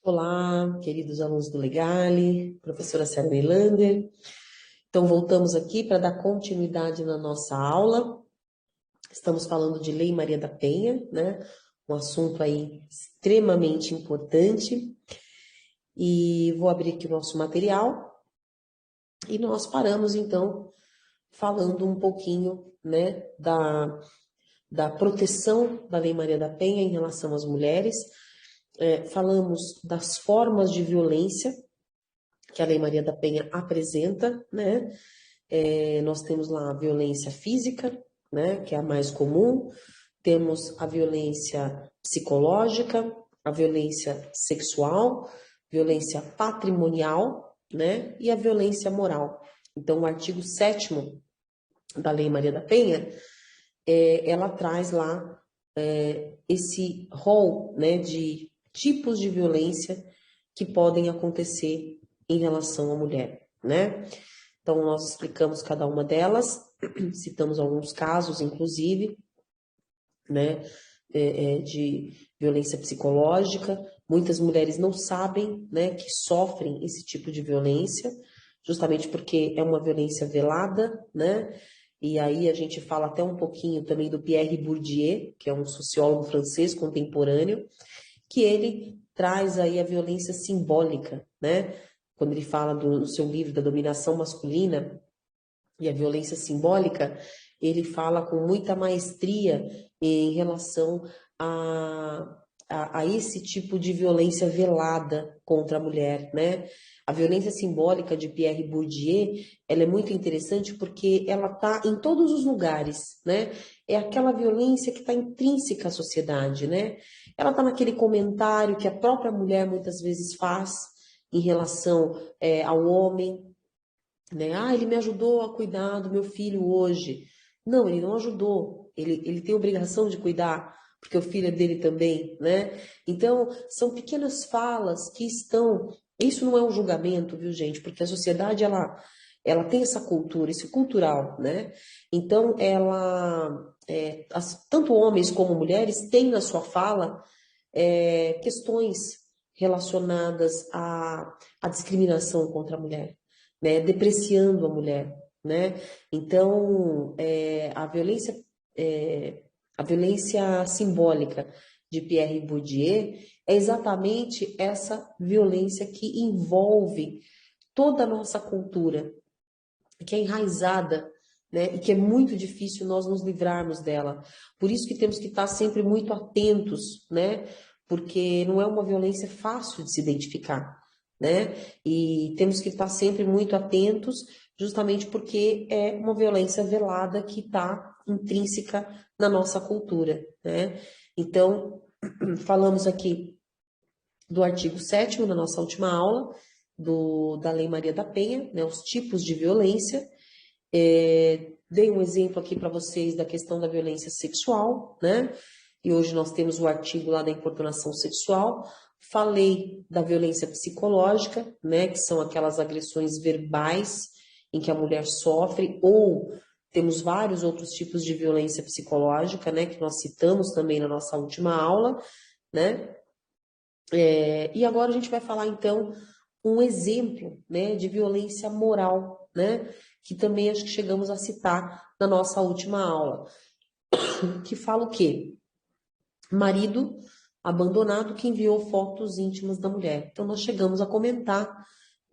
Olá, queridos alunos do Legale, professora Sara Melander. Então, voltamos aqui para dar continuidade na nossa aula. Estamos falando de Lei Maria da Penha, né? Um assunto aí extremamente importante. E vou abrir aqui o nosso material. E nós paramos, então, falando um pouquinho, né, da proteção da Lei Maria da Penha em relação às mulheres. Falamos das formas de violência que a Lei Maria da Penha apresenta, né? Nós temos lá a violência física, né, que é a mais comum, temos a violência psicológica, a violência sexual, violência patrimonial, né, e a violência moral. Então, o artigo 7º da Lei Maria da Penha, ela traz lá esse rol, né, de tipos de violência que podem acontecer em relação à mulher, né? Então, nós explicamos cada uma delas, citamos alguns casos, inclusive, né, de violência psicológica. Muitas mulheres não sabem, né, que sofrem esse tipo de violência, justamente porque é uma violência velada, né? E aí a gente fala até um pouquinho também do Pierre Bourdieu, que é um sociólogo francês contemporâneo, que ele traz aí a violência simbólica, né? Quando ele fala do seu livro da dominação masculina e a violência simbólica, ele fala com muita maestria em relação a esse tipo de violência velada contra a mulher, né? A violência simbólica de Pierre Bourdieu, ela é muito interessante porque ela está em todos os lugares, né? É aquela violência que está intrínseca à sociedade, né? Ela está naquele comentário que a própria mulher muitas vezes faz em relação ao homem, né? Ah, ele me ajudou a cuidar do meu filho hoje. Não, ele não ajudou. Ele tem obrigação de cuidar, porque o filho é dele também, né? Então, são pequenas falas que estão... Isso não é um julgamento, viu, gente? Porque a sociedade, ela tem essa cultura, isso é cultural, né? Então, tanto homens como mulheres têm na sua fala questões relacionadas à discriminação contra a mulher, né? Depreciando a mulher, né? Então, a violência simbólica de Pierre Bourdieu é exatamente essa violência que envolve toda a nossa cultura, que é enraizada, né, e que é muito difícil nós nos livrarmos dela. Por isso que temos que estar sempre muito atentos, né, porque não é uma violência fácil de se identificar, né, e temos que estar sempre muito atentos, justamente porque é uma violência velada que está intrínseca na nossa cultura, né. Então, falamos aqui do artigo 7º na nossa última aula, da Lei Maria da Penha, né, os tipos de violência. Dei um exemplo aqui para vocês da questão da violência sexual, né? E hoje nós temos o artigo lá da importunação sexual. Falei da violência psicológica, né? Que são aquelas agressões verbais em que a mulher sofre, ou temos vários outros tipos de violência psicológica, né? Que nós citamos também na nossa última aula, né? E agora a gente vai falar, então, um exemplo, né, de violência moral, né, que também acho que chegamos a citar na nossa última aula, que fala o quê? Marido abandonado que enviou fotos íntimas da mulher. Então, nós chegamos a comentar,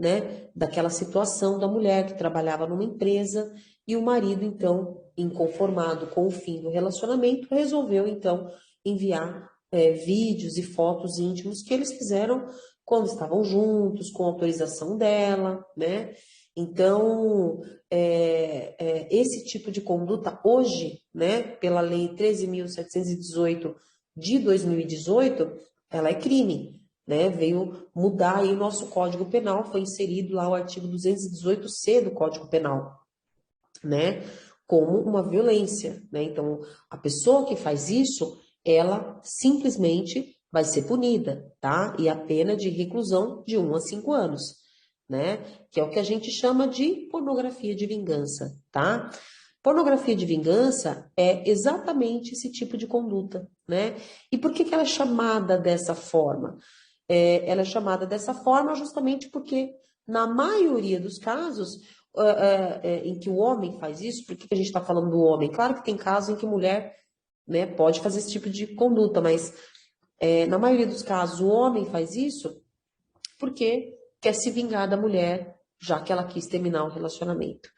né, daquela situação da mulher que trabalhava numa empresa e o marido, então, inconformado com o fim do relacionamento, resolveu, então, enviar vídeos e fotos íntimos que eles fizeram quando estavam juntos, com autorização dela, né? Então, esse tipo de conduta hoje, né, pela Lei 13.718 de 2018, ela é crime, né? Veio mudar aí o nosso Código Penal, foi inserido lá o artigo 218C do Código Penal, né? Como uma violência, né? Então, a pessoa que faz isso, ela simplesmente vai ser punida, tá? E a pena de reclusão de 1 a 5 anos, né? Que é o que a gente chama de pornografia de vingança, tá? Pornografia de vingança é exatamente esse tipo de conduta, né? E por que ela é chamada dessa forma? ela é chamada dessa forma justamente porque, na maioria dos casos, em que o homem faz isso, por que a gente está falando do homem? Claro que tem casos em que mulher, né, pode fazer esse tipo de conduta, mas na maioria dos casos o homem faz isso porque quer se vingar da mulher, já que ela quis terminar o relacionamento,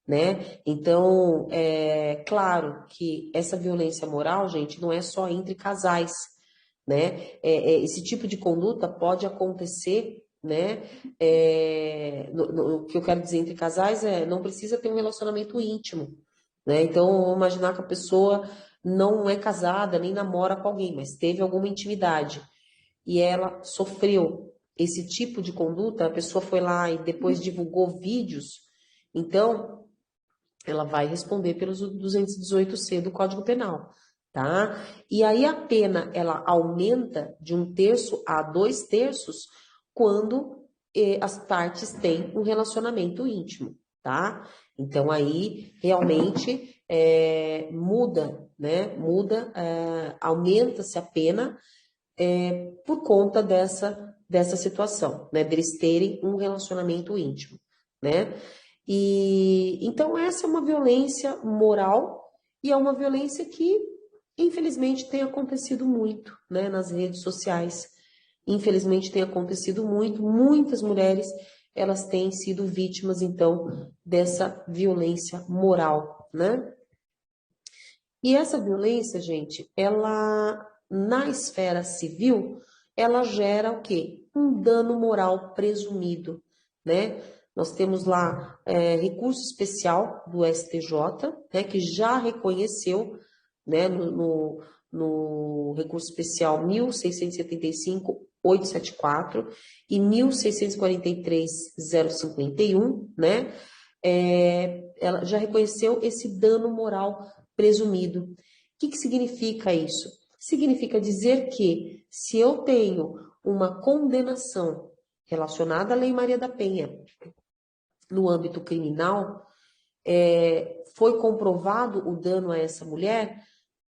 né? Então, é claro que essa violência moral, gente, não é só entre casais, né? Esse tipo de conduta pode acontecer, né? O que eu quero dizer entre casais não precisa ter um relacionamento íntimo, né? Então, vamos imaginar que a pessoa não é casada nem namora com alguém, mas teve alguma intimidade e ela sofreu esse tipo de conduta, a pessoa foi lá e depois divulgou vídeos, então ela vai responder pelos 218C do Código Penal, tá? E aí a pena ela aumenta de 1/3 a 2/3 quando as partes têm um relacionamento íntimo, tá? Então aí realmente muda, né? Muda, aumenta-se a pena por conta dessa situação, né? Deles terem um relacionamento íntimo, né? E então essa é uma violência moral e é uma violência que, infelizmente, tem acontecido muito, né, nas redes sociais. Infelizmente tem acontecido muito, muitas mulheres elas têm sido vítimas então dessa violência moral, né? E essa violência, gente, ela na esfera civil, ela gera o quê? Um dano moral presumido, né? Nós temos lá recurso especial do STJ, né, que já reconheceu, né, no recurso especial 1675.874 e 1643.051, né? Ela já reconheceu esse dano moral presumido. O que significa isso? Significa dizer que se eu tenho uma condenação relacionada à Lei Maria da Penha no âmbito criminal, foi comprovado o dano a essa mulher,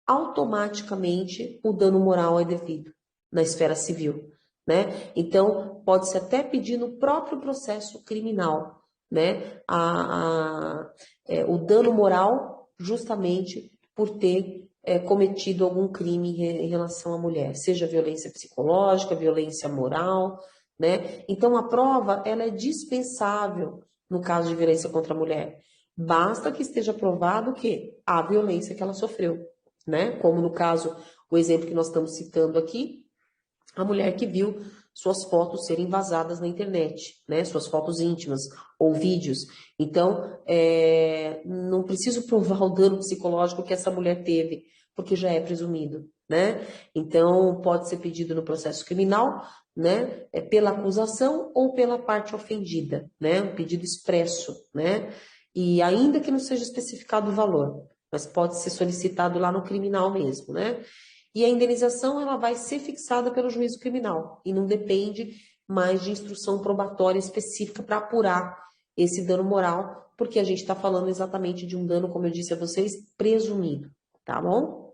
automaticamente o dano moral é devido na esfera civil, né? Então, pode-se até pedir no próprio processo criminal, né? O dano moral justamente por ter cometido algum crime em relação à mulher, seja violência psicológica, violência moral, né? Então, a prova, ela é dispensável no caso de violência contra a mulher. Basta que esteja provado que há violência que ela sofreu, né? Como no caso, o exemplo que nós estamos citando aqui, a mulher que viu suas fotos serem vazadas na internet, né? Suas fotos íntimas ou vídeos. Então, não preciso provar o dano psicológico que essa mulher teve, porque já é presumido, né? Então, pode ser pedido no processo criminal, né? Pela acusação ou pela parte ofendida, né? Um pedido expresso, né? E ainda que não seja especificado o valor, mas pode ser solicitado lá no criminal mesmo, né? E a indenização ela vai ser fixada pelo juízo criminal e não depende mais de instrução probatória específica para apurar esse dano moral, porque a gente está falando exatamente de um dano, como eu disse a vocês, presumido, tá bom?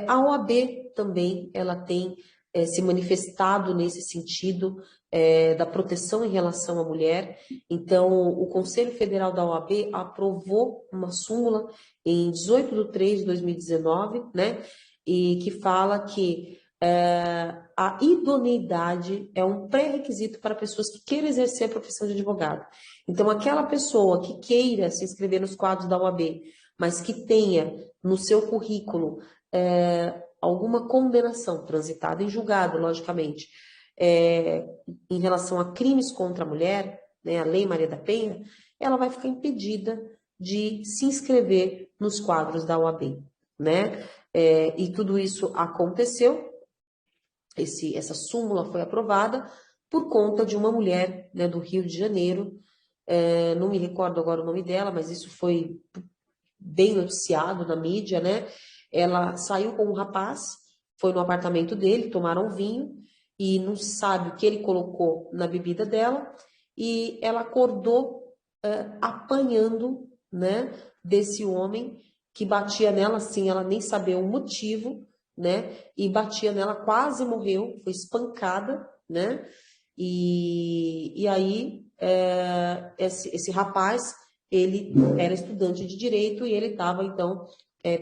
A OAB também ela tem se manifestado nesse sentido da proteção em relação à mulher. Então, o Conselho Federal da OAB aprovou uma súmula em 18/3/2019, né, e que fala que a idoneidade é um pré-requisito para pessoas que queiram exercer a profissão de advogado. Então, aquela pessoa que queira se inscrever nos quadros da OAB, mas que tenha no seu currículo alguma condenação transitada em julgado, logicamente, em relação a crimes contra a mulher, né, a Lei Maria da Penha, ela vai ficar impedida de se inscrever nos quadros da OAB, né? E tudo isso aconteceu, essa súmula foi aprovada por conta de uma mulher, né, do Rio de Janeiro, não me recordo agora o nome dela, mas isso foi bem noticiado na mídia, né? Ela saiu com um rapaz, foi no apartamento dele, tomaram vinho e não se sabe o que ele colocou na bebida dela e ela acordou apanhando, né, desse homem que batia nela, assim, ela nem sabia o motivo, né? E batia nela, quase morreu, foi espancada, né? E aí, esse rapaz, ele era estudante de direito e ele estava, então,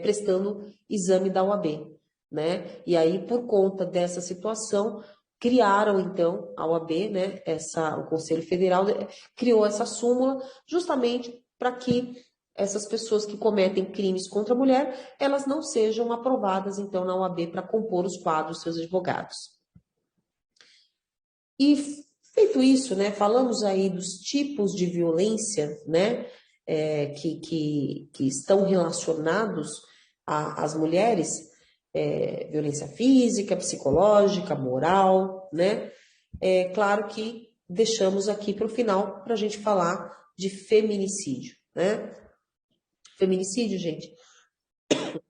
prestando exame da OAB, né? E aí, por conta dessa situação, criaram, então, a OAB, né? O Conselho Federal criou essa súmula justamente para que essas pessoas que cometem crimes contra a mulher, elas não sejam aprovadas, então, na OAB para compor os quadros dos seus advogados. E feito isso, né, falamos aí dos tipos de violência, né, que estão relacionados às mulheres, violência física, psicológica, moral, né? É claro que deixamos aqui para o final para a gente falar de feminicídio, né? Feminicídio, gente,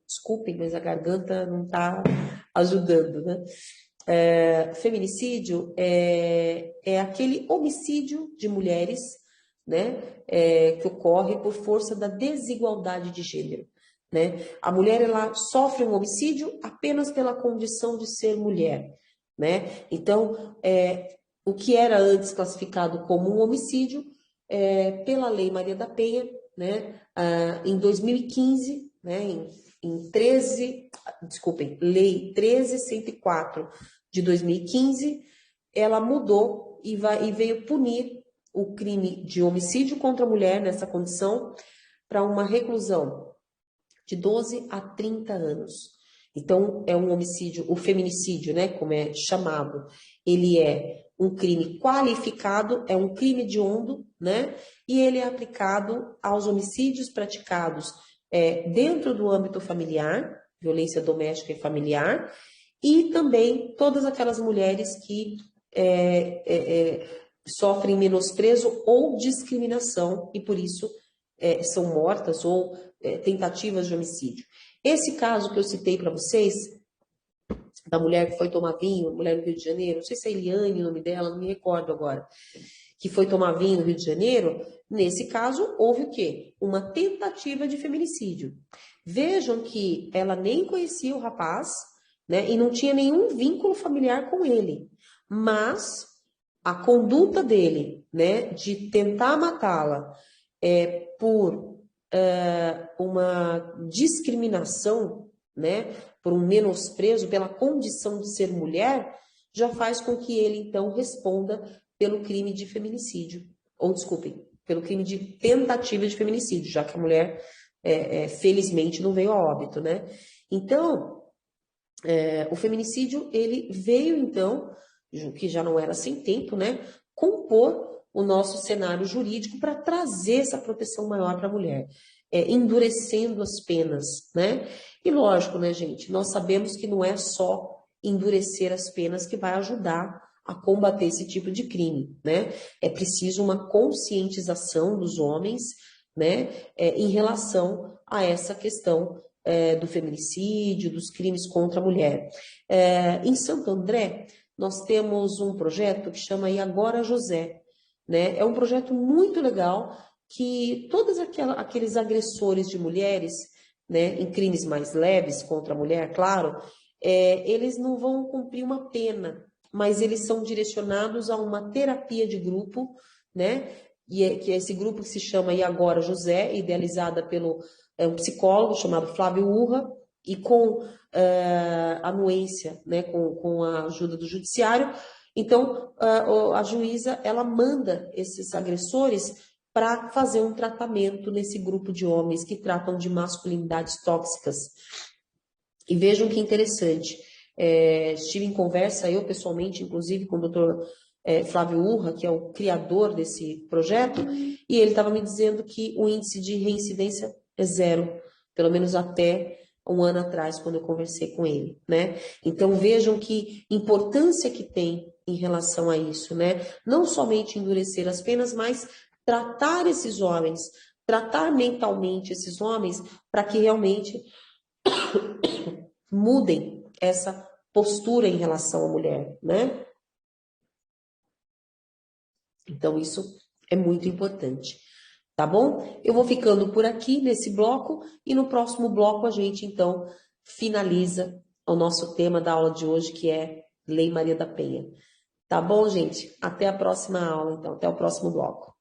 desculpem, mas a garganta não está ajudando, né? Feminicídio é aquele homicídio de mulheres, né, que ocorre por força da desigualdade de gênero, né? A mulher, ela sofre um homicídio apenas pela condição de ser mulher, né? Então, o que era antes classificado como um homicídio, pela Lei Maria da Penha, né, em 2015, né, em 13, desculpem, Lei 13.104 de 2015, ela mudou e veio punir o crime de homicídio contra a mulher nessa condição para uma reclusão de 12 a 30 anos. Então, é um homicídio, o feminicídio, né, como é chamado, ele é um crime qualificado, é um crime hediondo, né, e ele é aplicado aos homicídios praticados dentro do âmbito familiar, violência doméstica e familiar, e também todas aquelas mulheres que sofrem menosprezo ou discriminação e por isso são mortas ou tentativas de homicídio. Esse caso que eu citei para vocês, da mulher que foi tomar vinho, mulher do Rio de Janeiro, não sei se é Eliane o nome dela, não me recordo agora, que foi tomar vinho no Rio de Janeiro, nesse caso houve o quê? Uma tentativa de feminicídio. Vejam que ela nem conhecia o rapaz, né, e não tinha nenhum vínculo familiar com ele, mas a conduta dele, né, de tentar matá-la por uma discriminação, né, por um menosprezo pela condição de ser mulher, já faz com que ele, então, responda pelo crime de feminicídio, ou desculpem, pelo crime de tentativa de feminicídio, já que a mulher, felizmente, não veio a óbito, né? Então, o feminicídio, ele veio, então, que já não era sem tempo, né, compor o nosso cenário jurídico para trazer essa proteção maior para a mulher, endurecendo as penas, né? E lógico, né, gente, nós sabemos que não é só endurecer as penas que vai ajudar a combater esse tipo de crime, né? É preciso uma conscientização dos homens, né, em relação a essa questão do feminicídio, dos crimes contra a mulher. Em Santo André, nós temos um projeto que chama E Agora José, né? É um projeto muito legal que todos aqueles agressores de mulheres, né, em crimes mais leves contra a mulher, claro, eles não vão cumprir uma pena, mas eles são direcionados a uma terapia de grupo, né? Que é esse grupo que se chama E Agora José, idealizada pelo um psicólogo chamado Flávio Urra, e com anuência, né, com a ajuda do judiciário. Então, a juíza, ela manda esses agressores para fazer um tratamento nesse grupo de homens que tratam de masculinidades tóxicas. E vejam que interessante, estive em conversa, eu pessoalmente, inclusive, com o doutor Flávio Urra, que é o criador desse projeto, e ele estava me dizendo que o índice de reincidência é zero, pelo menos até um ano atrás, quando eu conversei com ele, né? Então, vejam que importância que tem em relação a isso, né? Não somente endurecer as penas, mas tratar esses homens, tratar mentalmente esses homens, para que realmente mudem essa postura em relação à mulher, né? Então, isso é muito importante, tá bom? Eu vou ficando por aqui nesse bloco e no próximo bloco a gente, então, finaliza ao nosso tema da aula de hoje, que é Lei Maria da Penha. Tá bom, gente? Até a próxima aula, então. Até o próximo bloco.